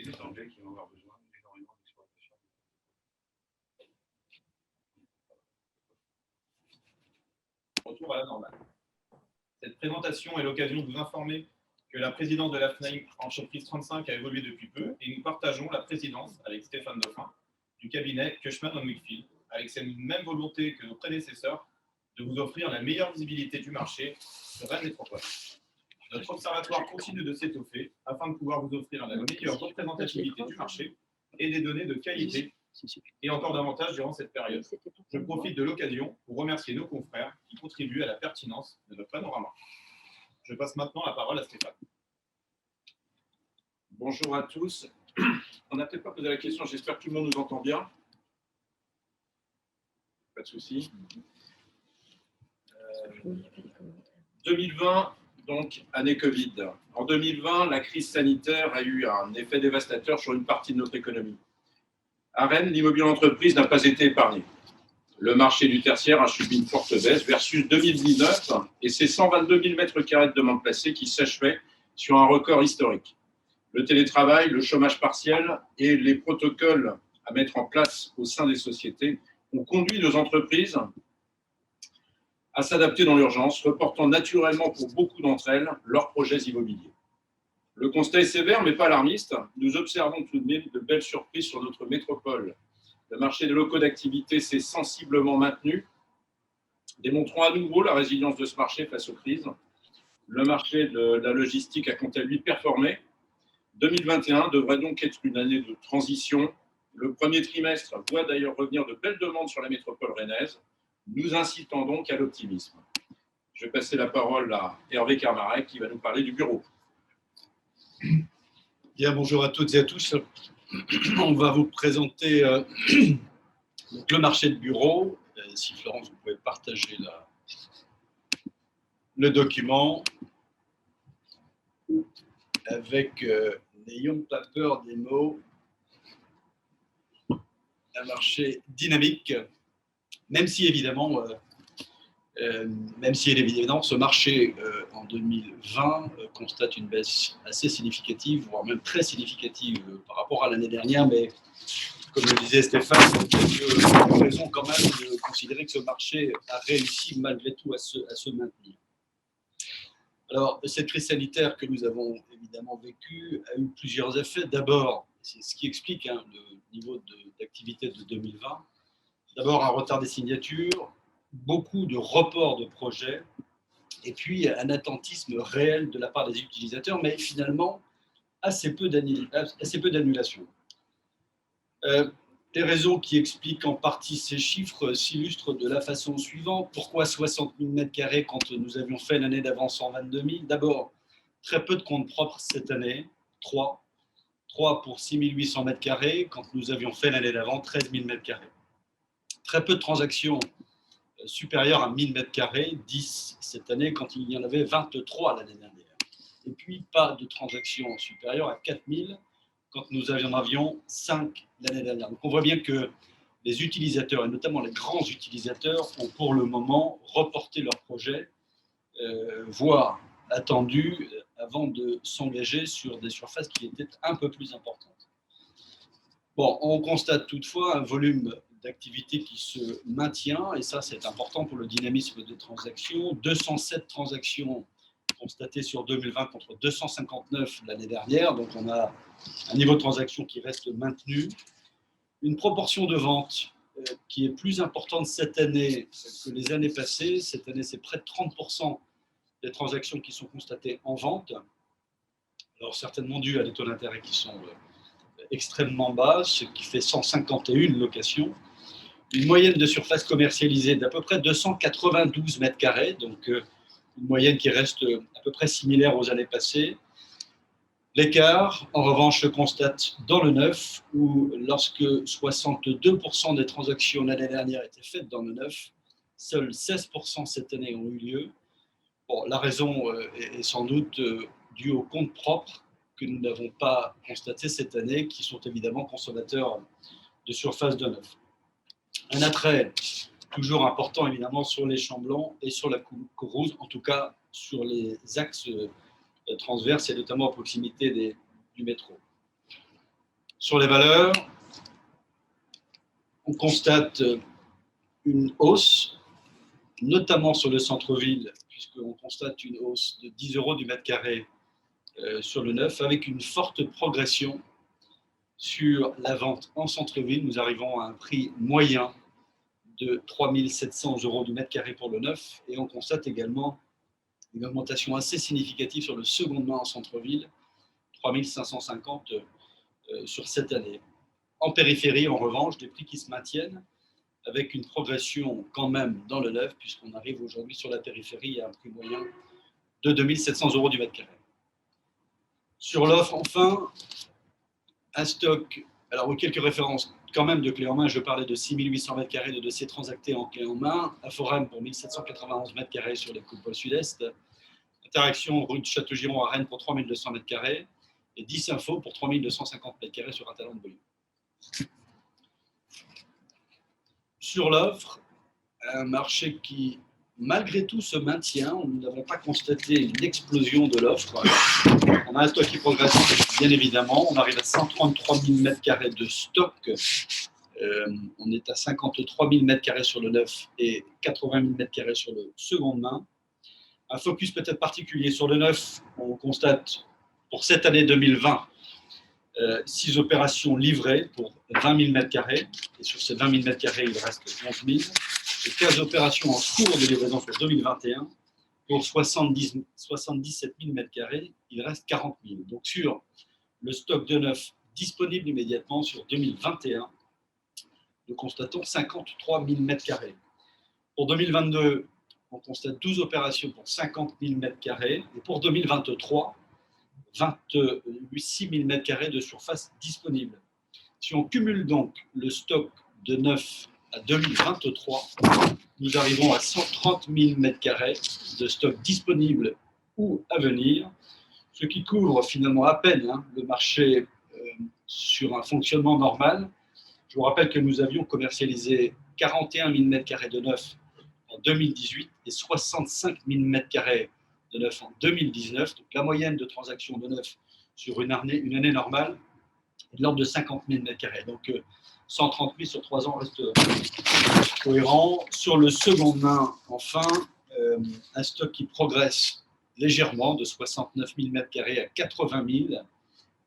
les étrangers qui vont avoir besoin d'énormément d'exploitation. Retour à la normale. Cette présentation est l'occasion de vous informer que la présidence de la FNAIM Entreprise 35 a évolué depuis peu et nous partageons la présidence avec Stéphane Dauphin du cabinet Cushman & Wakefield, avec cette même volonté que nos prédécesseurs de vous offrir la meilleure visibilité du marché sur Rennes Métropole. Notre observatoire continue de s'étoffer afin de pouvoir vous offrir la meilleure représentativité du marché et des données de qualité, et encore davantage durant cette période. Je profite de l'occasion pour remercier nos confrères qui contribuent à la pertinence de notre panorama. Je passe maintenant la parole à Stéphane. Bonjour à tous. On n'a peut-être pas posé la question, j'espère que tout le monde nous entend bien. Pas de souci. 2020, donc année Covid. En 2020, la crise sanitaire a eu un effet dévastateur sur une partie de notre économie. À Rennes, l'immobilier d'entreprise n'a pas été épargné. Le marché du tertiaire a subi une forte baisse versus 2019 et ses 122 000 m² de demande placée qui s'achevaient sur un record historique. Le télétravail, le chômage partiel et les protocoles à mettre en place au sein des sociétés ont conduit nos entreprises à s'adapter dans l'urgence, reportant naturellement pour beaucoup d'entre elles leurs projets immobiliers. Le constat est sévère, mais pas alarmiste. Nous observons tout de même de belles surprises sur notre métropole. Le marché des locaux d'activité s'est sensiblement maintenu, démontrant à nouveau la résilience de ce marché face aux crises. Le marché de la logistique a quant à lui performé. 2021 devrait donc être une année de transition. Le premier trimestre voit d'ailleurs revenir de belles demandes sur la métropole rennaise, nous incitant donc à l'optimisme. Je vais passer la parole à Hervé Carmarek qui va nous parler du bureau. Bien, bonjour à toutes et à tous. On va vous présenter donc le marché de bureau. Si Florence, vous pouvez partager le document avec, n'ayons pas peur des mots, un marché dynamique, même si évidemment, ce marché en 2020 constate une baisse assez significative, voire même très significative par rapport à l'année dernière, mais comme le disait Stéphane, il y a raison quand même de considérer que ce marché a réussi malgré tout à se maintenir. Alors, cette crise sanitaire que nous avons évidemment vécue a eu plusieurs effets. D'abord, c'est ce qui explique le niveau d'activité de 2020. D'abord, un retard des signatures, beaucoup de reports de projets, et puis un attentisme réel de la part des utilisateurs, mais finalement assez peu d'annulations. Les raisons qui expliquent en partie ces chiffres s'illustrent de la façon suivante. Pourquoi 60 000 m² quand nous avions fait l'année d'avant 122 000 ? D'abord, très peu de comptes propres cette année, 3 pour 6 800 m² quand nous avions fait l'année d'avant 13 000 m². Très peu de transactions supérieures à 1 000 m², 10 cette année quand il y en avait 23 l'année dernière. Et puis, pas de transactions supérieures à 4 000 quand nous en avions 5 l'année dernière. Donc on voit bien que les utilisateurs, et notamment les grands utilisateurs, ont pour le moment reporté leurs projets, voire attendu avant de s'engager sur des surfaces qui étaient un peu plus importantes. Bon, on constate toutefois un volume d'activité qui se maintient, et ça c'est important pour le dynamisme des transactions. 207 transactions constatées sur 2020 contre 259 l'année dernière, donc on a un niveau de transaction qui reste maintenu. Une proportion de vente qui est plus importante cette année que les années passées. Cette année, c'est près de 30% des transactions qui sont constatées en vente. Alors certainement dû à des taux d'intérêt qui sont extrêmement bas, ce qui fait 151 locations. Une moyenne de surface commercialisée d'à peu près 292 m², donc une moyenne qui reste à peu près similaire aux années passées. L'écart, en revanche, se constate dans le neuf, où lorsque 62% des transactions l'année dernière étaient faites dans le neuf, seuls 16% cette année ont eu lieu. Bon, la raison est sans doute due aux comptes propres que nous n'avons pas constatés cette année, qui sont évidemment consommateurs de surface de neuf. Un attrait toujours important évidemment sur les champs blancs et sur la Courrouze, en tout cas sur les axes transverses et notamment à proximité du métro. Sur les valeurs, on constate une hausse, notamment sur le centre-ville, puisqu'on constate une hausse de 10 € du mètre carré sur le neuf, avec une forte progression sur la vente en centre-ville. Nous arrivons à un prix moyen de 3 700 € du mètre carré pour le neuf, et on constate également une augmentation assez significative sur le second main en centre-ville, 3 550 sur cette année. En périphérie, en revanche, des prix qui se maintiennent, avec une progression quand même dans le neuf, puisqu'on arrive aujourd'hui sur la périphérie à un prix moyen de 2 700 € du mètre carré. Sur l'offre, enfin, un stock, alors quelques références quand même de clés en main. Je parlais de 6 800 mètres carrés de dossiers transactés en clés en main, à Forum pour 1 791 mètres carrés sur les coupoles sud-est, Interaction rue de Châteaugiron à Rennes pour 3 200 mètres carrés, et 10 Info pour 3 250 mètres carrés sur un talent de volume. Sur l'offre, un marché qui, malgré tout, se maintient. Nous n'avons pas constaté une explosion de l'offre. On a un stock qui progresse, bien évidemment. On arrive à 133 000 mètres carrés de stock. On est à 53 000 mètres carrés sur le neuf et 80 000 mètres carrés sur le seconde main. Un focus peut-être particulier sur le neuf. On constate pour cette année 2020 6 opérations livrées pour 20 000 mètres carrés. Et sur ces 20 000 mètres carrés, il reste 11 000. Et 15 opérations en cours de livraison pour 2021 pour 77 000 mètres carrés. Il reste 40 000. Donc sur le stock de neuf disponible immédiatement sur 2021, nous constatons 53 000 mètres carrés. Pour 2022, on constate 12 opérations pour 50 000 mètres carrés. Et pour 2023, 26 000 mètres carrés de surface disponible. Si on cumule donc le stock de neuf à 2023, nous arrivons à 130 000 mètres carrés de stock disponible ou à venir, ce qui couvre finalement à peine le marché sur un fonctionnement normal. Je vous rappelle que nous avions commercialisé 41 000 mètres carrés de neuf en 2018 et 65 000 mètres carrés de neuf en 2019. Donc la moyenne de transactions de neuf sur une année normale est de l'ordre de 50 000 mètres carrés. Donc 130 000 sur 3 ans reste cohérent. Sur le second main, enfin, un stock qui progresse légèrement de 69 000 mètres carrés à 80 000,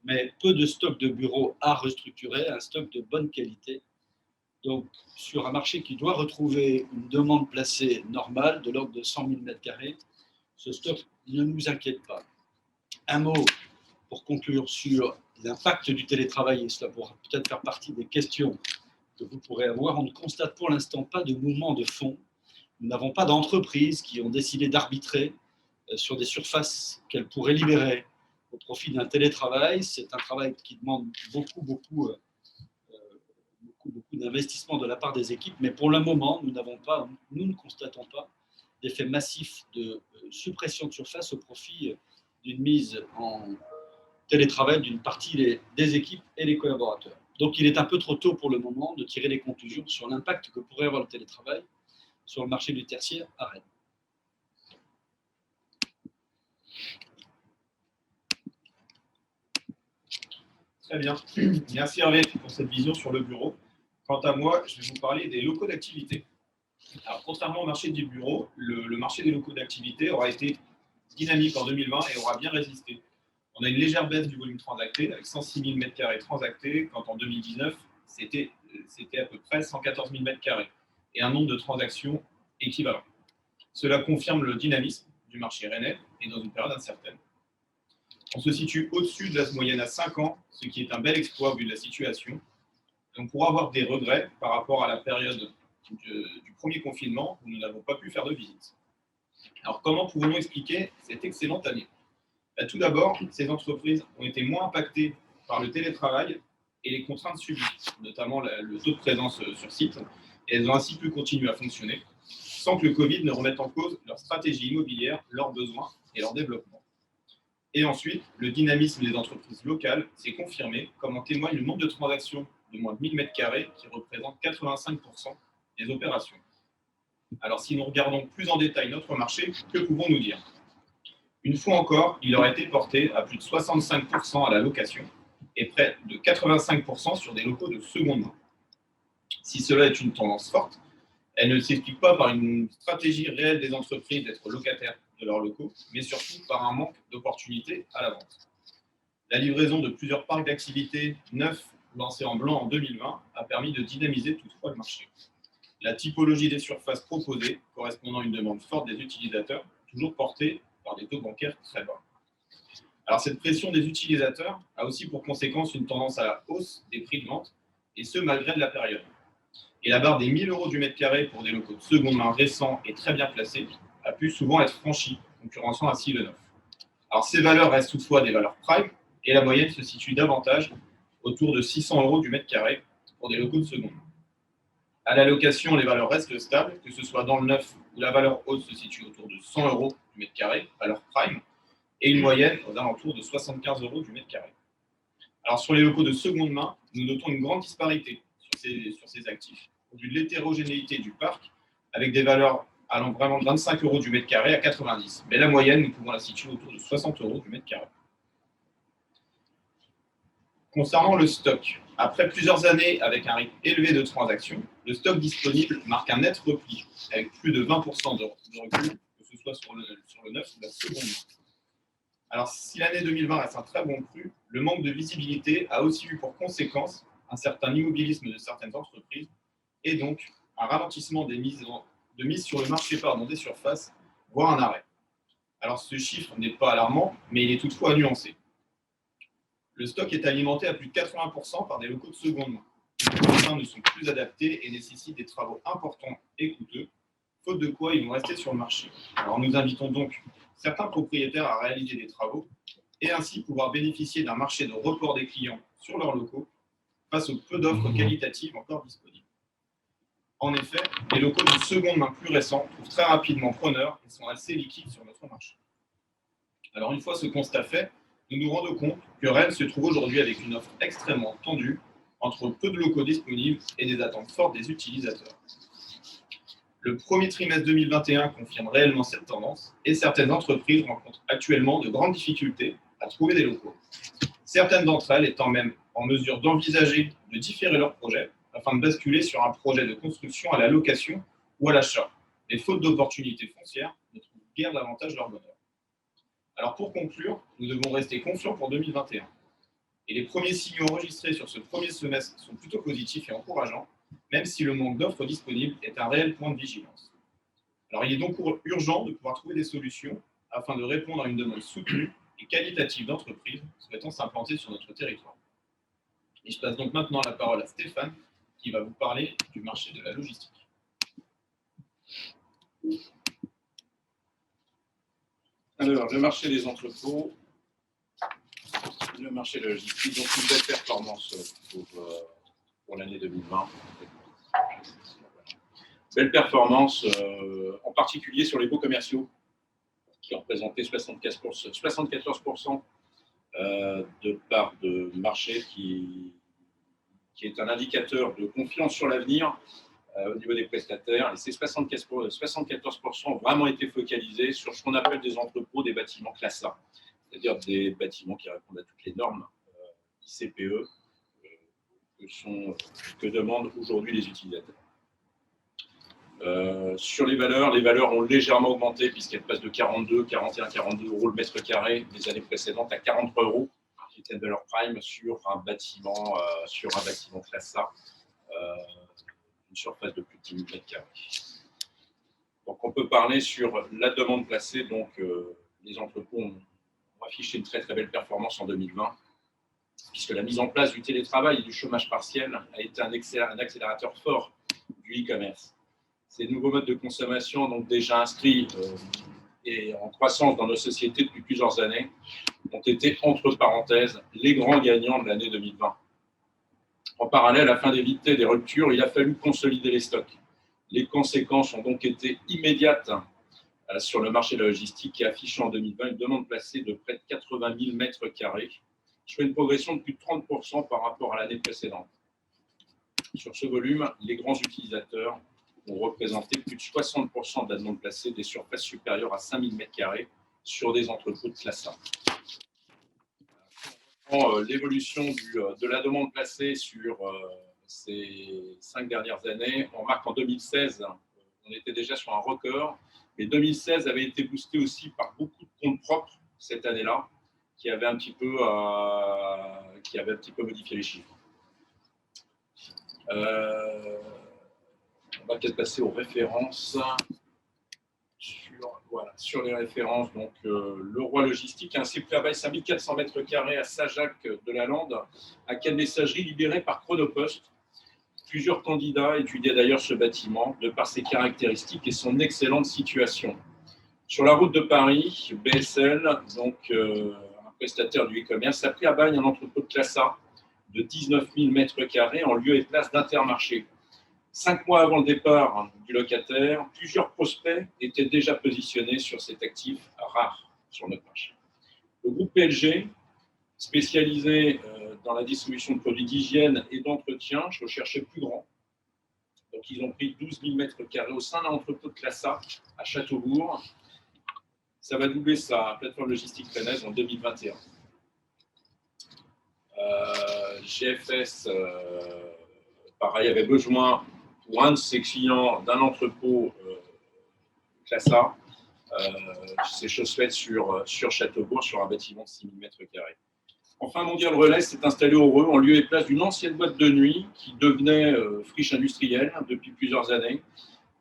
mais peu de stock de bureaux à restructurer, un stock de bonne qualité. Donc, sur un marché qui doit retrouver une demande placée normale de l'ordre de 100 000 mètres carrés, ce stock ne nous inquiète pas. Un mot pour conclure sur l'impact du télétravail, et cela pourra peut-être faire partie des questions que vous pourrez avoir. On ne constate pour l'instant pas de mouvement de fond. Nous n'avons pas d'entreprises qui ont décidé d'arbitrer sur des surfaces qu'elles pourraient libérer au profit d'un télétravail. C'est un travail qui demande beaucoup d'investissement de la part des équipes, mais pour le moment, nous ne constatons pas d'effet massif de suppression de surface au profit d'une mise en télétravail d'une partie des équipes et des collaborateurs. Donc il est un peu trop tôt pour le moment de tirer des conclusions sur l'impact que pourrait avoir le télétravail sur le marché du tertiaire à Rennes. Très bien. Merci Hervé pour cette vision sur le bureau. Quant à moi, je vais vous parler des locaux d'activité. Alors, contrairement au marché du bureau, le marché des locaux d'activité aura été dynamique en 2020 et aura bien résisté. On a une légère baisse du volume transacté, avec 106 000 m² transactés, quand en 2019, c'était à peu près 114 000 m², et un nombre de transactions équivalent. Cela confirme le dynamisme du marché rennais et dans une période incertaine. On se situe au-dessus de la moyenne à 5 ans, ce qui est un bel exploit au vu de la situation. On pourra avoir des regrets par rapport à la période du premier confinement où nous n'avons pas pu faire de visite. Alors, comment pouvons-nous expliquer cette excellente année ? Tout d'abord, ces entreprises ont été moins impactées par le télétravail et les contraintes subies, notamment le taux de présence sur site, et elles ont ainsi pu continuer à fonctionner sans que le Covid ne remette en cause leur stratégie immobilière, leurs besoins et leur développement. Et ensuite, le dynamisme des entreprises locales s'est confirmé, comme en témoigne le nombre de transactions de moins de 1000 m² qui représente 85% des opérations. Alors, si nous regardons plus en détail notre marché, que pouvons-nous dire ? Une fois encore, il aurait été porté à plus de 65% à la location, et près de 85% sur des locaux de seconde main. Si cela est une tendance forte, elle ne s'explique pas par une stratégie réelle des entreprises d'être locataires de leurs locaux, mais surtout par un manque d'opportunités à la vente. La livraison de plusieurs parcs d'activités neufs lancés en blanc en 2020 a permis de dynamiser toutefois le marché. La typologie des surfaces proposées correspondant à une demande forte des utilisateurs, toujours portée par des taux bancaires très bas. Alors cette pression des utilisateurs a aussi pour conséquence une tendance à la hausse des prix de vente, et ce malgré de la période. Et la barre des 1 000 € du mètre carré pour des locaux de seconde main récents et très bien placés a pu souvent être franchie, concurrençant ainsi le neuf. Alors ces valeurs restent toutefois des valeurs prime, et la moyenne se situe davantage autour de 600 € du mètre carré pour des locaux de seconde main. À la location, les valeurs restent stables, que ce soit dans le neuf où la valeur haute se situe autour de 100 € du mètre carré, valeur prime, et une moyenne aux alentours de 75 € du mètre carré. Alors sur les locaux de seconde main, nous notons une grande disparité sur ces actifs, au vu de l'hétérogénéité du parc, avec des valeurs allant vraiment de 25 € du mètre carré à 90. Mais la moyenne, nous pouvons la situer autour de 60 € du mètre carré. Concernant le stock, après plusieurs années avec un rythme élevé de transactions, le stock disponible marque un net repli, avec plus de 20% de recul, que ce soit sur le neuf ou la seconde main. Alors, si l'année 2020 reste un très bon cru, le manque de visibilité a aussi eu pour conséquence un certain immobilisme de certaines entreprises et donc un ralentissement de mise sur le marché des surfaces, voire un arrêt. Alors, ce chiffre n'est pas alarmant, mais il est toutefois à nuancer. Le stock est alimenté à plus de 80% par des locaux de seconde main. Certains ne sont plus adaptés et nécessitent des travaux importants et coûteux, faute de quoi ils vont rester sur le marché. Alors nous invitons donc certains propriétaires à réaliser des travaux et ainsi pouvoir bénéficier d'un marché de report des clients sur leurs locaux face aux peu d'offres qualitatives encore disponibles. En effet, les locaux de seconde main plus récents trouvent très rapidement preneurs et sont assez liquides sur notre marché. Alors une fois ce constat fait, nous nous rendons compte que Rennes se trouve aujourd'hui avec une offre extrêmement tendue entre peu de locaux disponibles et des attentes fortes des utilisateurs. Le premier trimestre 2021 confirme réellement cette tendance et certaines entreprises rencontrent actuellement de grandes difficultés à trouver des locaux. Certaines d'entre elles étant même en mesure d'envisager de différer leurs projets afin de basculer sur un projet de construction à la location ou à l'achat. Mais faute d'opportunités foncières, ne trouvent guère davantage leur bonheur. Alors pour conclure, nous devons rester confiants pour 2021. Et les premiers signaux enregistrés sur ce premier semestre sont plutôt positifs et encourageants, même si le manque d'offres disponibles est un réel point de vigilance. Alors il est donc urgent de pouvoir trouver des solutions afin de répondre à une demande soutenue et qualitative d'entreprises souhaitant s'implanter sur notre territoire. Et je passe donc maintenant la parole à Stéphane qui va vous parler du marché de la logistique. Alors, le marché des entrepôts, le marché de la logistique, donc une belle performance pour l'année 2020. Belle performance, en particulier sur les baux commerciaux, qui représentaient 74% de part de marché, qui est un indicateur de confiance sur l'avenir au niveau des prestataires. Et ces 74% ont vraiment été focalisés sur ce qu'on appelle des entrepôts, des bâtiments classe A, c'est-à-dire des bâtiments qui répondent à toutes les normes ICPE que demandent aujourd'hui les utilisateurs. Sur les valeurs ont légèrement augmenté puisqu'elles passent de 41, 42 € le mètre carré des années précédentes à 43 €, qui était une valeur prime sur un bâtiment classe A, une surface de plus de 10 000 m². Donc on peut parler sur la demande placée, donc les entrepôts ont affiché une très très belle performance en 2020, puisque la mise en place du télétravail et du chômage partiel a été un accélérateur fort du e-commerce. Ces nouveaux modes de consommation, donc déjà inscrits et en croissance dans nos sociétés depuis plusieurs années, ont été, entre parenthèses, les grands gagnants de l'année 2020. En parallèle, afin d'éviter des ruptures, il a fallu consolider les stocks. Les conséquences ont donc été immédiates sur le marché de la logistique qui affiche en 2020 une demande placée de près de 80 000 m², soit une progression de plus de 30% par rapport à l'année précédente. Sur ce volume, les grands utilisateurs ont représenté plus de 60% de la demande placée des surfaces supérieures à 5 000 m² sur des entrepôts de classe A. l'évolution de la demande placée sur ces 5 dernières années. On remarque qu'en 2016, on était déjà sur un record. Et 2016 avait été boosté aussi par beaucoup de comptes propres cette année-là, qui avaient un petit peu modifié les chiffres. On va peut-être passer aux références. Sur les références, donc le Roi Logistique, un site travail 5400 mètres carrés à Saint-Jacques-de-la-Lande, à quelle messagerie libérée par Chronopost. Plusieurs candidats étudiaient d'ailleurs ce bâtiment de par ses caractéristiques et son excellente situation. Sur la route de Paris, BSL, donc un prestataire du e-commerce, a pris à bail un entrepôt de classe A de 19 000 mètres carrés en lieu et place d'Intermarché. 5 mois avant le départ du locataire, plusieurs prospects étaient déjà positionnés sur cet actif rare sur notre marché. Le groupe PLG, spécialisé dans la distribution de produits d'hygiène et d'entretien, je recherchais plus grand. Donc, ils ont pris 12 000 mètres carrés au sein d'un entrepôt de classe A à Châteaubourg. Ça va doubler sa plateforme logistique rennaise en 2021. GFS, pareil, avait besoin pour un de ses clients d'un entrepôt classe A, c'est Chaussette sur Châteaubourg, sur un bâtiment de 6 000 mètres carrés. Enfin, Mondial Relais s'est installé au Reux en lieu et place d'une ancienne boîte de nuit qui devenait friche industrielle depuis plusieurs années.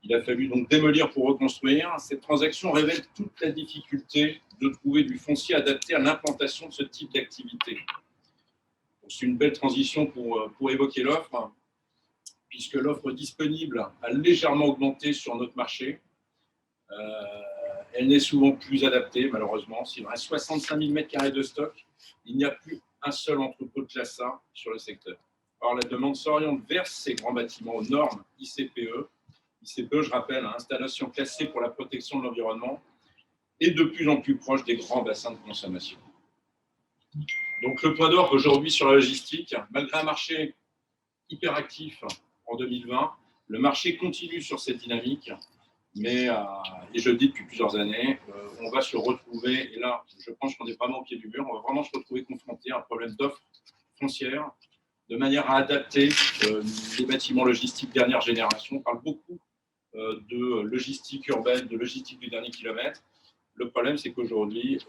Il a fallu donc démolir pour reconstruire. Cette transaction révèle toute la difficulté de trouver du foncier adapté à l'implantation de ce type d'activité. C'est une belle transition pour évoquer l'offre, puisque l'offre disponible a légèrement augmenté sur notre marché. Elle n'est souvent plus adaptée, malheureusement. S'il reste 65 000 m² de stock, il n'y a plus un seul entrepôt de classe A sur le secteur. Alors, la demande s'oriente vers ces grands bâtiments aux normes ICPE. ICPE, je rappelle, installation classée pour la protection de l'environnement et de plus en plus proche des grands bassins de consommation. Donc, le point d'orgue aujourd'hui sur la logistique, malgré un marché hyper actif en 2020, le marché continue sur cette dynamique. Mais, et je le dis depuis plusieurs années, on va se retrouver, et là, je pense qu'on est vraiment au pied du mur, on va vraiment se retrouver confronté à un problème d'offre foncière, de manière à adapter les bâtiments logistiques dernière génération. On parle beaucoup de logistique urbaine, de logistique du dernier kilomètre. Le problème, c'est qu'aujourd'hui,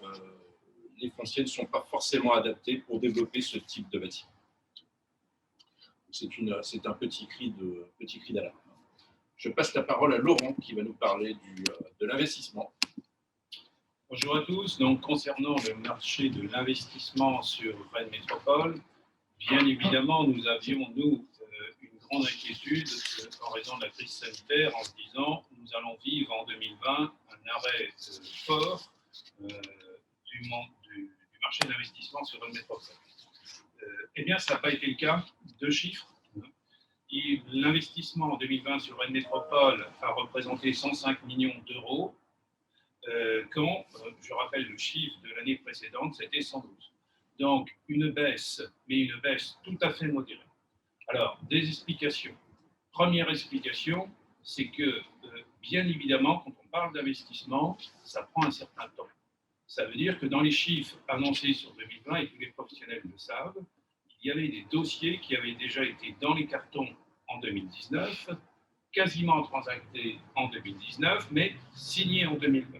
les fonciers ne sont pas forcément adaptés pour développer ce type de bâtiment. C'est un petit cri d'alarme. Je passe la parole à Laurent qui va nous parler de l'investissement. Bonjour à tous. Donc, concernant le marché de l'investissement sur Rennes Métropole, bien évidemment, nous avions, une grande inquiétude en raison de la crise sanitaire en se disant nous allons vivre en 2020 un arrêt fort du marché de l'investissement sur Rennes Métropole. Eh bien, ça n'a pas été le cas. 2 chiffres. L'investissement en 2020 sur Rennes Métropole a représenté 105 millions d'euros, quand, je rappelle le chiffre de l'année précédente, c'était 112. Donc, une baisse, mais une baisse tout à fait modérée. Alors, des explications. Première explication, c'est que, bien évidemment, quand on parle d'investissement, ça prend un certain temps. Ça veut dire que dans les chiffres annoncés sur 2020, et tous les professionnels le savent, il y avait des dossiers qui avaient déjà été dans les cartons en 2019, quasiment transactés en 2019, mais signés en 2020.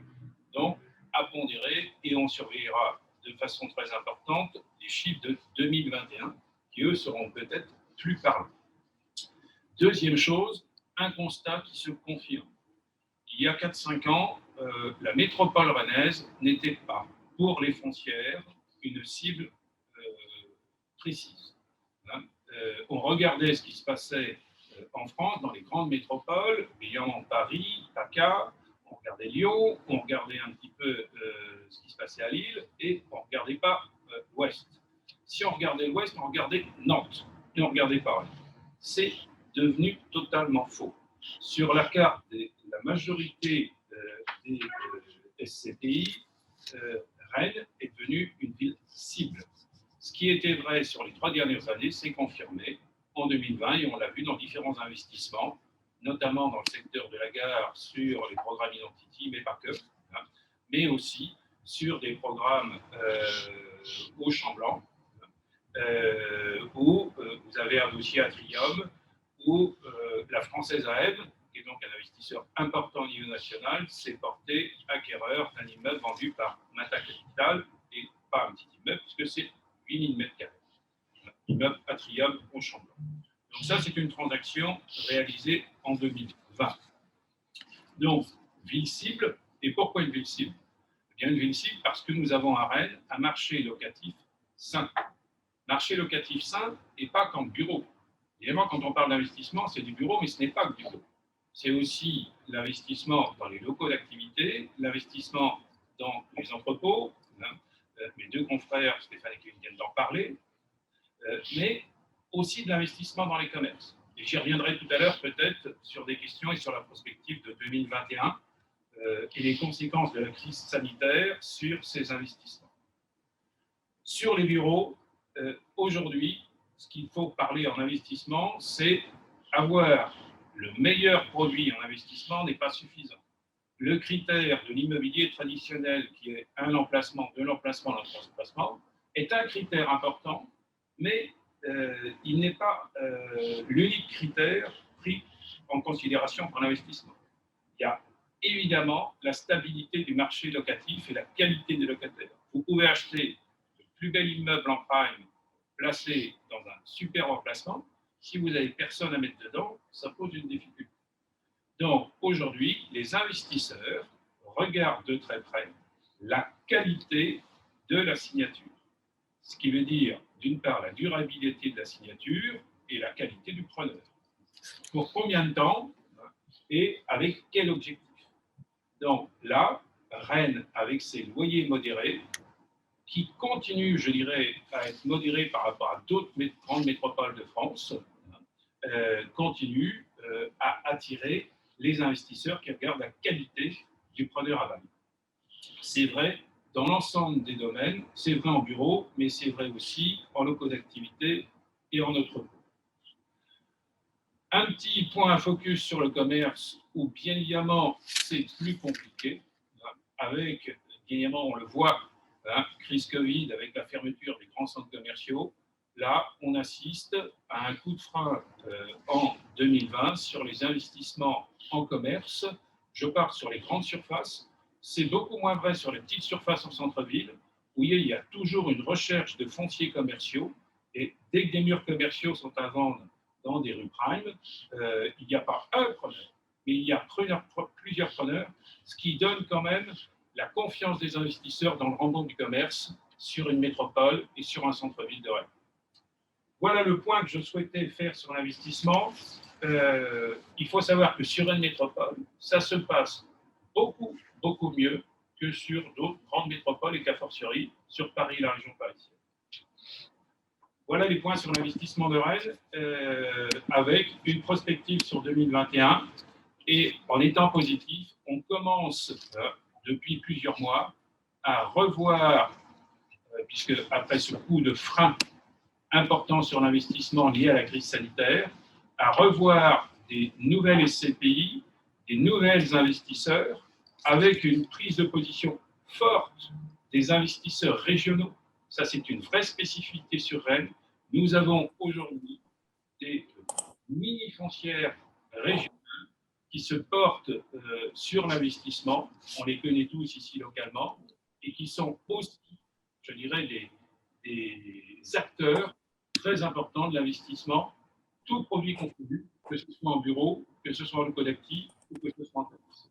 Donc, à pondérer, et on surveillera de façon très importante les chiffres de 2021, qui eux seront peut-être plus parlants. Deuxième chose, un constat qui se confirme. Il y a 4-5 ans, la métropole rennaise n'était pas, pour les foncières, une cible précise. On regardait ce qui se passait en France, dans les grandes métropoles, Lyon, Paris, PACA, on regardait Lyon, on regardait un petit peu ce qui se passait à Lille, et on ne regardait pas l'Ouest. Si on regardait l'Ouest, on regardait Nantes, et on ne regardait pas Paris. C'est devenu totalement faux. Sur la carte de la majorité des SCPI, Rennes est devenue une ville cible. Ce qui était vrai sur les 3 dernières années s'est confirmé en 2020 et on l'a vu dans différents investissements, notamment dans le secteur de la gare sur les programmes Identity, mais pas que, mais aussi sur des programmes au Champ-Blanc, où vous avez un dossier Atrium, où la Française AM, qui est donc un investisseur important au niveau national, s'est porté acquéreur d'un immeuble vendu par Mata Capital, et pas un petit immeuble, puisque c'est 8000 m². Immeuble Atrium au Chambon. Donc ça, c'est une transaction réalisée en 2020. Donc, ville cible. Et pourquoi une ville cible? Eh bien, une ville cible parce que nous avons à Rennes un marché locatif sain. Marché locatif sain et pas qu'en bureau. Évidemment, quand on parle d'investissement, c'est du bureau, mais ce n'est pas que du bureau. C'est aussi l'investissement dans les locaux d'activité, l'investissement dans les entrepôts. Mes deux confrères, Stéphane et Kevin, viennent d'en parler, mais aussi de l'investissement dans les commerces. Et j'y reviendrai tout à l'heure peut-être sur des questions et sur la prospective de 2021 et les conséquences de la crise sanitaire sur ces investissements. Sur les bureaux, aujourd'hui, ce qu'il faut parler en investissement, c'est avoir le meilleur produit en investissement n'est pas suffisant. Le critère de l'immobilier traditionnel, qui est un emplacement, deux emplacements, trois emplacements, est un critère important, mais il n'est pas l'unique critère pris en considération pour l'investissement. Il y a évidemment la stabilité du marché locatif et la qualité des locataires. Vous pouvez acheter le plus bel immeuble en prime placé dans un super emplacement. Si vous n'avez personne à mettre dedans, ça pose une difficulté. Donc aujourd'hui, les investisseurs regardent de très près la qualité de la signature. Ce qui veut dire, d'une part, la durabilité de la signature et la qualité du preneur. Pour combien de temps et avec quel objectif? Donc là, Rennes, avec ses loyers modérés, qui continuent, je dirais, à être modérés par rapport à d'autres grandes métropoles de France, continue à attirer les investisseurs qui regardent la qualité du preneur à bail. C'est vrai dans l'ensemble des domaines, c'est vrai en bureau, mais c'est vrai aussi en locaux d'activité et en entrepôt. Un petit point à focus sur le commerce, où bien évidemment c'est plus compliqué, avec, bien évidemment on le voit, crise Covid, avec la fermeture des grands centres commerciaux. Là, on assiste à un coup de frein en 2020 sur les investissements en commerce. Je pars sur les grandes surfaces. C'est beaucoup moins vrai sur les petites surfaces en centre-ville, où il y a toujours une recherche de fonciers commerciaux. Et dès que des murs commerciaux sont à vendre dans des rues prime, il n'y a pas un preneur, mais il y a plusieurs preneurs, ce qui donne quand même la confiance des investisseurs dans le rendement du commerce sur une métropole et sur un centre-ville de Rennes. Voilà le point que je souhaitais faire sur l'investissement. Il faut savoir que sur une métropole, ça se passe beaucoup mieux que sur d'autres grandes métropoles et qu'a fortiori sur Paris et la région parisienne. Voilà les points sur l'investissement de Rennes, avec une prospective sur 2021. Et en étant positif, on commence depuis plusieurs mois à revoir, puisque après ce coup de frein important sur l'investissement lié à la crise sanitaire, à revoir des nouvelles SCPI, des nouvelles investisseurs, avec une prise de position forte des investisseurs régionaux. Ça, c'est une vraie spécificité sur Rennes. Nous avons aujourd'hui des mini-foncières régionales qui se portent sur l'investissement. On les connaît tous ici localement et qui sont aussi, je dirais, des acteurs très importants de l'investissement, tout produit confondu, que ce soit en bureau, que ce soit en locaux d'actifs ou que ce soit en commerce.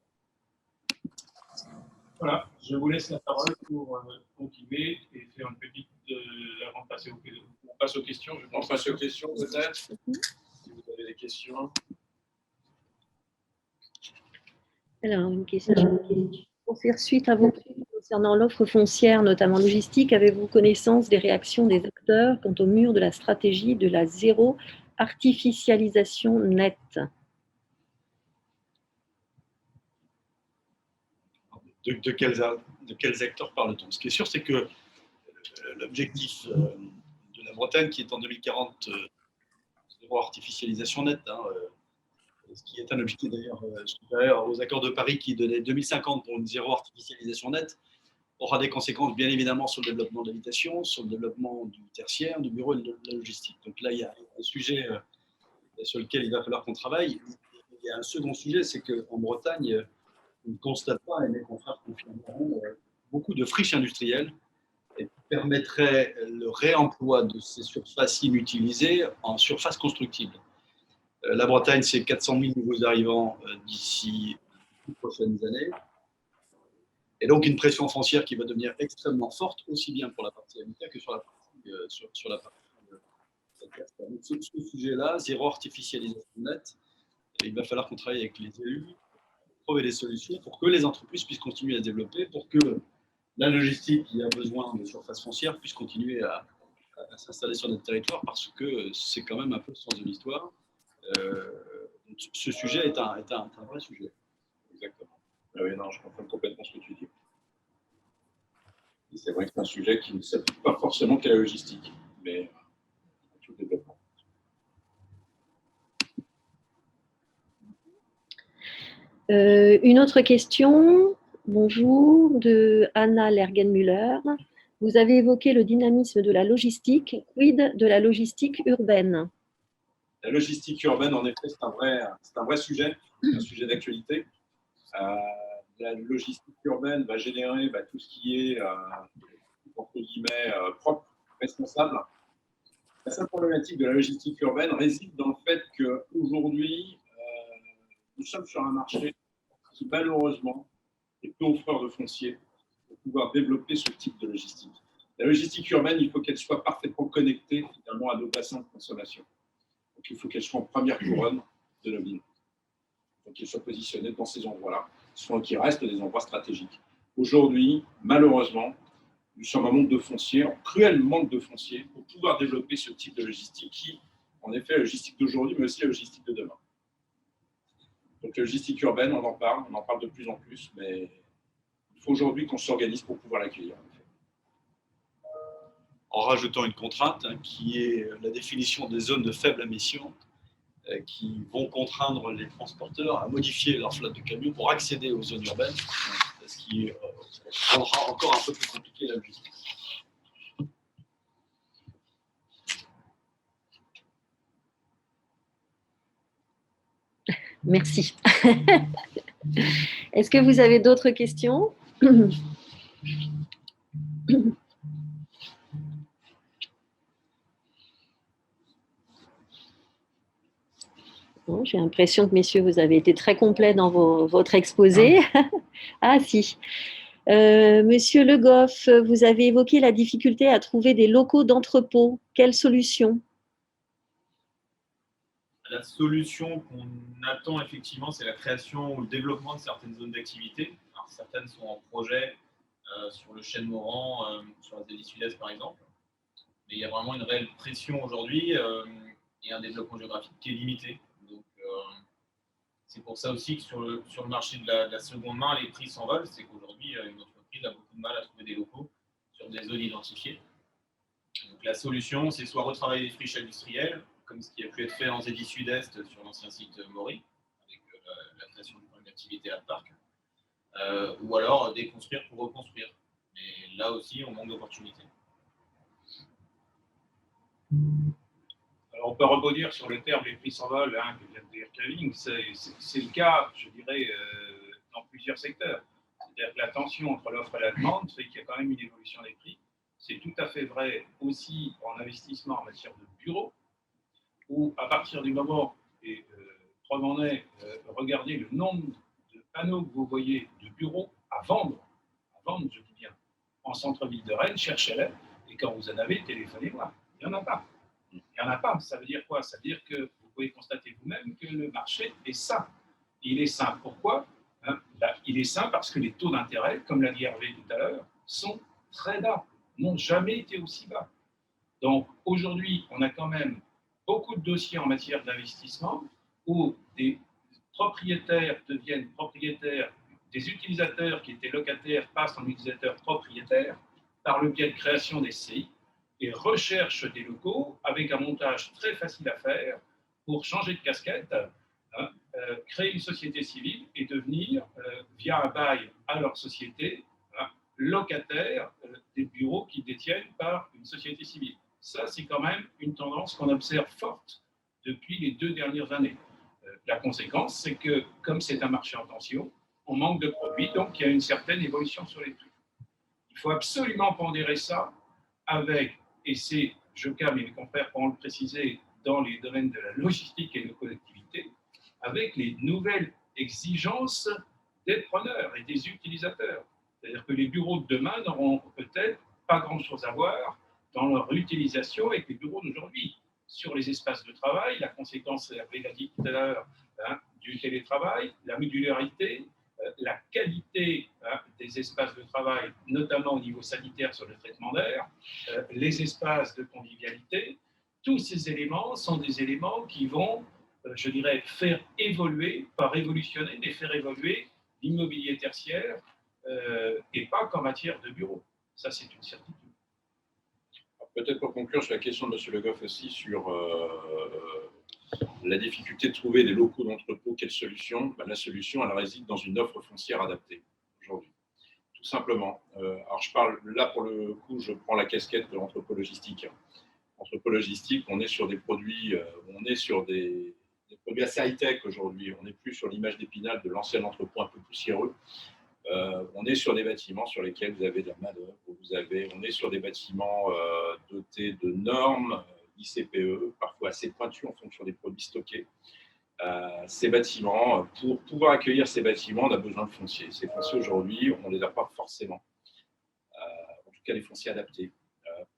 Voilà, je vous laisse la parole pour continuer et faire une petite avant de passer aux questions. On passe aux questions. On passe aux questions peut-être. Si vous avez des questions. Alors, une question. Pour faire suite à vos questions concernant l'offre foncière, notamment logistique, avez-vous connaissance des réactions des acteurs quant au mur de la stratégie de la zéro artificialisation nette? De quels acteurs parle-t-on? Ce qui est sûr, c'est que l'objectif de la Bretagne, qui est en 2040 zéro artificialisation nette, ce qui est un objectif d'ailleurs supérieur aux accords de Paris qui donnaient 2050 pour une zéro artificialisation nette. aura des conséquences bien évidemment sur le développement de l'habitation, sur le développement du tertiaire, du bureau et de la logistique. Donc là, il y a un sujet sur lequel il va falloir qu'on travaille. Il y a un second sujet, c'est qu'en Bretagne, on ne constate pas, et mes confrères confirmeront, beaucoup de friches industrielles et qui permettraient le réemploi de ces surfaces inutilisées en surfaces constructibles. La Bretagne, c'est 400 000 nouveaux arrivants d'ici les prochaines années. Et donc une pression foncière qui va devenir extrêmement forte, aussi bien pour la partie habitat que sur la partie, sur la partie donc, ce sujet-là, zéro artificialisation nette, il va falloir qu'on travaille avec les élus pour trouver des solutions pour que les entreprises puissent continuer à se développer, pour que la logistique qui a besoin de surface foncière puisse continuer à s'installer sur notre territoire, parce que c'est quand même un peu le sens de l'histoire. Ce sujet est un vrai sujet. Exactement. Oui, non, je comprends complètement ce que tu dis. Et c'est vrai que c'est un sujet qui ne s'applique pas forcément qu'à la logistique, mais à tout le développement. Une autre question, bonjour, de Anna Lergenmüller. Vous avez évoqué le dynamisme de la logistique. Quid de la logistique urbaine? La logistique urbaine, en effet, c'est un vrai sujet, un sujet d'actualité. La logistique urbaine va générer tout ce qui est, entre guillemets, propre, responsable. La seule problématique de la logistique urbaine réside dans le fait qu'aujourd'hui, nous sommes sur un marché qui, malheureusement, est peu offreur de foncier pour pouvoir développer ce type de logistique. La logistique urbaine, il faut qu'elle soit parfaitement connectée finalement à nos bassins de consommation. Donc, il faut qu'elle soit en première couronne de nos villes. Donc, qu'elle soit positionnée dans ces endroits-là, qui restent des endroits stratégiques. Aujourd'hui, malheureusement, nous sommes en manque de foncier, en cruel manque de foncier, pour pouvoir développer ce type de logistique qui, en effet, la logistique d'aujourd'hui, mais aussi la logistique de demain. Donc, la logistique urbaine, on en parle de plus en plus, mais il faut aujourd'hui qu'on s'organise pour pouvoir l'accueillir. En rajoutant une contrainte qui est la définition des zones de faible émission qui vont contraindre les transporteurs à modifier leur flotte de camions pour accéder aux zones urbaines, ce qui rendra encore un peu plus compliqué la logistique. Merci. Est-ce que vous avez d'autres questions? Bon, j'ai l'impression que, messieurs, vous avez été très complets dans votre exposé. Ah, si. Monsieur Le Goff, vous avez évoqué la difficulté à trouver des locaux d'entrepôt. Quelle solution? La solution qu'on attend effectivement, c'est la création ou le développement de certaines zones d'activité. Alors, certaines sont en projet sur le chêne Morand, sur la Zélie Sud-Est par exemple. Mais il y a vraiment une réelle pression aujourd'hui et un développement géographique qui est limité. Donc, c'est pour ça aussi que sur le marché de la seconde main, les prix s'envolent. C'est qu'aujourd'hui, une entreprise a beaucoup de mal à trouver des locaux sur des zones identifiées. Donc, la solution, c'est soit retravailler les friches industrielles, comme ce qui a pu être fait en Zélie Sud-Est sur l'ancien site Maury, avec la création du point d'activité à Parc, ou alors déconstruire pour reconstruire. Mais là aussi, on manque d'opportunités. Alors, on peut rebondir sur le terme les prix s'envolent, que vient de dire Kevin. C'est le cas, je dirais, dans plusieurs secteurs. C'est-à-dire que la tension entre l'offre et la demande fait qu'il y a quand même une évolution des prix. C'est tout à fait vrai aussi en investissement en matière de bureaux, où à partir du moment, et preuve en est, regardez le nombre de panneaux que vous voyez de bureaux à vendre, je dis bien, en centre-ville de Rennes, cherchez-les, et quand vous en avez, téléphonez-moi. Il n'y en a pas. Il n'y en a pas. Ça veut dire quoi? Ça veut dire que vous pouvez constater vous-même que le marché est sain. Il est sain. Pourquoi? Il est sain parce que les taux d'intérêt, comme l'a dit Hervé tout à l'heure, sont très bas, n'ont jamais été aussi bas. Donc aujourd'hui, on a quand même beaucoup de dossiers en matière d'investissement où des propriétaires deviennent propriétaires, des utilisateurs qui étaient locataires passent en utilisateurs propriétaires par le biais de création des SCI et recherchent des locaux avec un montage très facile à faire pour changer de casquette, créer une société civile et devenir, via un bail à leur société, locataires des bureaux qu'ils détiennent par une société civile. Ça, c'est quand même une tendance qu'on observe forte depuis les 2 dernières années. La conséquence, c'est que comme c'est un marché en tension, on manque de produits, donc il y a une certaine évolution sur les prix. Il faut absolument pondérer ça avec, et c'est Jocham et mes confrères pourront le préciser dans les domaines de la logistique et de collectivité, avec les nouvelles exigences des preneurs et des utilisateurs. C'est-à-dire que les bureaux de demain n'auront peut-être pas grand-chose à voir dans leur utilisation avec les bureaux d'aujourd'hui. Sur les espaces de travail, la conséquence, vous l'a dit tout à l'heure, du télétravail, la modularité, la qualité des espaces de travail, notamment au niveau sanitaire sur le traitement d'air, les espaces de convivialité, tous ces éléments sont des éléments qui vont, je dirais, faire évoluer, pas révolutionner, mais faire évoluer l'immobilier tertiaire et pas qu'en matière de bureaux. Ça, c'est une certitude. Peut-être pour conclure sur la question de M. Le Goff aussi sur la difficulté de trouver des locaux d'entrepôt, quelle solution? La solution, elle réside dans une offre foncière adaptée aujourd'hui, tout simplement. Alors je parle là pour le coup, je prends la casquette de l'entrepôt logistique. Entrepôt logistique, on est sur des produits, des produits assez high-tech aujourd'hui. On n'est plus sur l'image d'Épinal de l'ancien entrepôt un peu poussiéreux. On est sur des bâtiments sur lesquels vous avez de la main-d'œuvre, on est sur des bâtiments dotés de normes ICPE, parfois assez pointues en fonction des produits stockés. Ces bâtiments, pour pouvoir accueillir ces bâtiments, on a besoin de fonciers. Ces fonciers aujourd'hui, on ne les a pas forcément. En tout cas, les fonciers adaptés.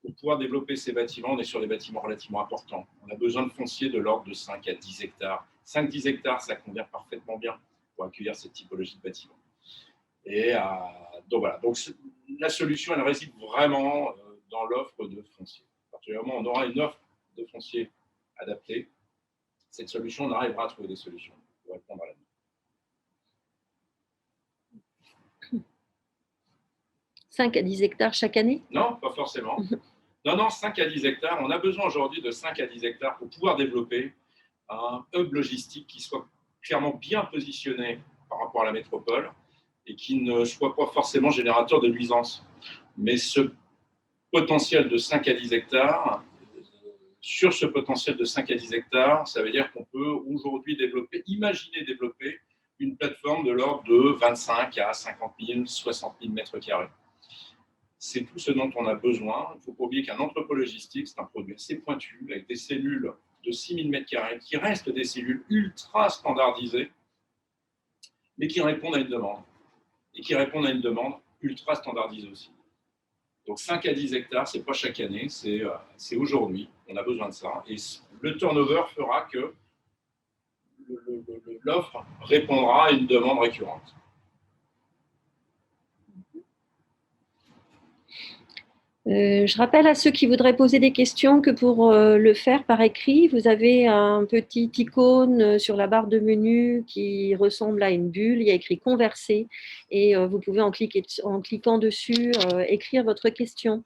Pour pouvoir développer ces bâtiments, on est sur des bâtiments relativement importants. On a besoin de fonciers de l'ordre de 5 à 10 hectares. 5-10 hectares, ça convient parfaiement bien pour accueillir cette typologie de bâtiments. Et donc voilà. Donc la solution, elle réside vraiment dans l'offre de foncier. À partir du moment où on aura une offre de foncier adaptée, cette solution, on arrivera à trouver des solutions pour répondre à la demande. 5 à 10 hectares chaque année? Non, pas forcément. Non, 5 à 10 hectares. On a besoin aujourd'hui de 5 à 10 hectares pour pouvoir développer un hub logistique qui soit clairement bien positionné par rapport à la métropole et qui ne soit pas forcément générateur de nuisances. Mais ce potentiel de 5 à 10 hectares, sur ce potentiel de 5 à 10 hectares, ça veut dire qu'on peut aujourd'hui imaginer développer une plateforme de l'ordre de 25 à 50 000, 60 000 mètres carrés. C'est tout ce dont on a besoin. Il ne faut pas oublier qu'un entrepôt logistique, c'est un produit assez pointu, avec des cellules de 6 000 mètres carrés, qui restent des cellules ultra standardisées, mais qui répondent à une demande. Et qui répondent à une demande ultra standardisée aussi. Donc 5 à 10 hectares, ce n'est pas chaque année, c'est aujourd'hui. On a besoin de ça. Et le turnover fera que l'offre répondra à une demande récurrente. Je rappelle à ceux qui voudraient poser des questions que pour le faire par écrit, vous avez un petit icône sur la barre de menu qui ressemble à une bulle. Il y a écrit « Converser » et vous pouvez, en cliquant dessus, écrire votre question.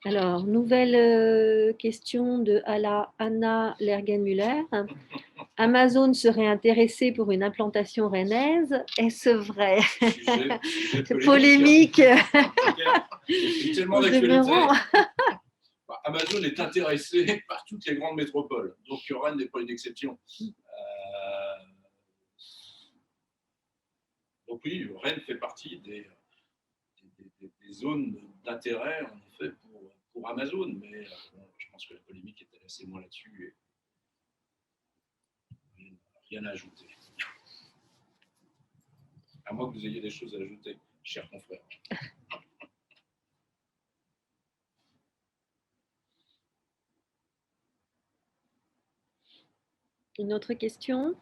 Alors, nouvelle question de Anna Lergen-Müller. Amazon serait intéressé pour une implantation rennaise. Est-ce vrai? Sujet polémique. Il y a tellement d'actualité. Amazon est intéressé par toutes les grandes métropoles. Donc Rennes n'est pas une exception. Donc oui, Rennes fait partie des zones d'intérêt, en effet, pour Amazon. Mais je pense que la polémique est assez moins là-dessus. Rien à ajouter. À moins que vous ayez des choses à ajouter, chers confrères. Une autre question?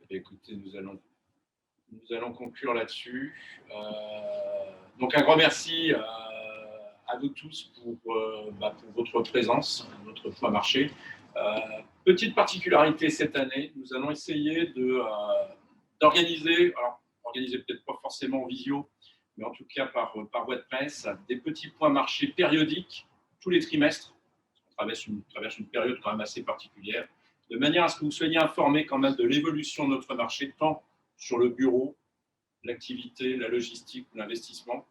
Écoutez, nous allons conclure là-dessus. Donc un grand merci à vous tous pour votre présence, notre Point Marché. Petite particularité cette année, nous allons essayer d'organiser, alors organiser peut-être pas forcément en visio, mais en tout cas par voie de presse, des petits points marchés périodiques tous les trimestres. On traverse une période quand même assez particulière, de manière à ce que vous soyez informés quand même de l'évolution de notre marché, tant sur le bureau, l'activité, la logistique, l'investissement,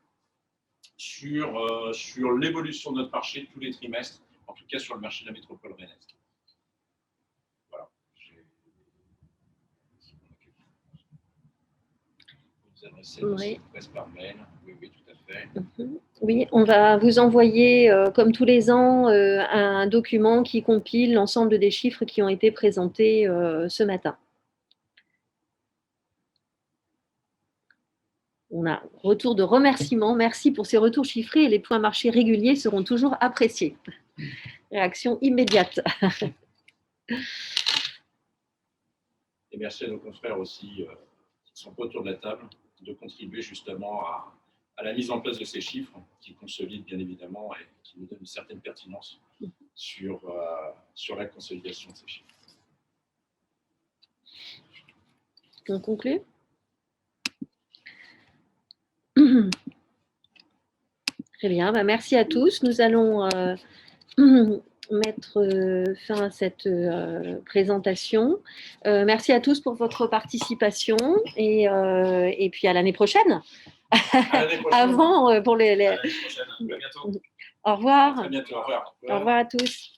sur l'évolution de notre marché tous les trimestres, en tout cas sur le marché de la métropole rennaise. Voilà. Vous adressez Oui. presse par mail. Oui, oui, tout à fait. Oui, on va vous envoyer, comme tous les ans, un document qui compile l'ensemble des chiffres qui ont été présentés ce matin. On a retour de remerciements. Merci pour ces retours chiffrés et les points marchés réguliers seront toujours appréciés. Réaction immédiate. Et merci à nos confrères aussi qui ne sont pas autour de la table de contribuer justement à la mise en place de ces chiffres qui consolident bien évidemment et qui nous donnent une certaine pertinence sur la consolidation de ces chiffres. On conclut ? Très bien, merci à tous. Nous allons mettre fin à cette présentation. Merci à tous pour votre participation et puis à l'année prochaine. À l'année prochaine. Avant, pour les… À l'année prochaine. À bientôt. Au revoir. À très bientôt. Au revoir. Au revoir à tous.